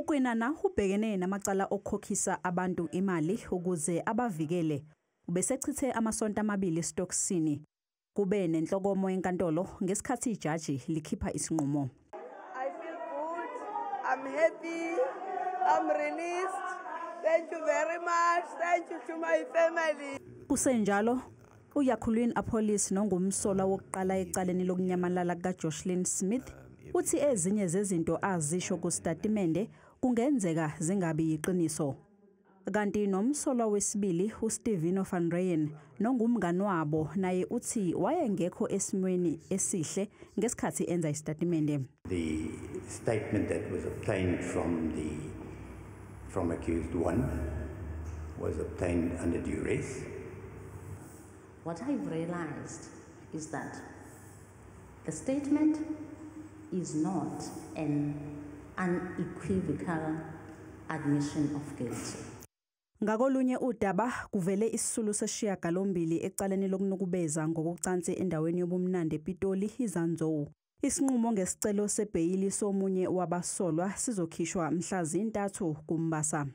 uQuinana ubhekene namacala okukhokhisa abantu imali ukuze abavikele. Ubesechithe amasonto amabili esitokisini. Kube nenhlokomo enkantolo ngesikhathi ijaji likhipha isinqumo. I feel good. I'm happy. I'm released. Thank you very much. Thank you to my family. Kusenjalo, uJacqueline Apolis nongumsola wokuqala ecaleni lokunyamalala kaJocelyn Smith uthi ezinye zezinto azisho kustatimende kungenzeka zingabi yiqiniso. Kanti nomsola wesibili uStevino van Rijn nongumngani wabo naye uthi wayengekho esimweni esihle ngesikhathi enza istatimende. The statement that was obtained from accused one was obtained under duress. What I've realized is that the statement is not an unequivocal admission of guilt. Ngakolunye udaba kuvele isisulu sesishiyagalombili ecaleni lokunukubeza ngokucansi endaweni yobumnandi ePitoli iZanzo. Isinqumo ngesicelo sebheyili somunye wabasolwa sizokhishwa mhla zi-3 kuMbasa.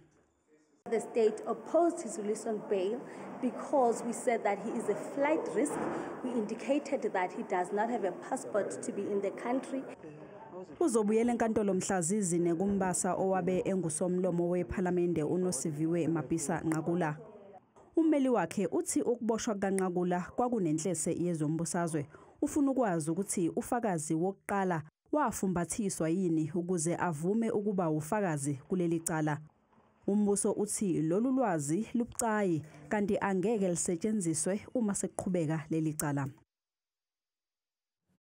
The state opposed his release on bail because we said that he is a flight risk. We indicated that he does not have a passport to be in the country. Uzobuyela enkantolo mhla zi-4 kuMbasa owabe engusomlomo wePhalamende uNosiviwe Mapisa Nqakula. Ummeli wakhe uthi ukuboshwa kaNqakula kwakunenhlese yezombusazwe. Ufuna ukwazi ukuthi ufakazi wokuqala wafumbathiswa yini ukuze avume ukuba ufakazi kuleli cala. Umbuso uthi lolu lwazi lubucayi kanti angeke lisetshenziswe uma seqhubeka leli cala.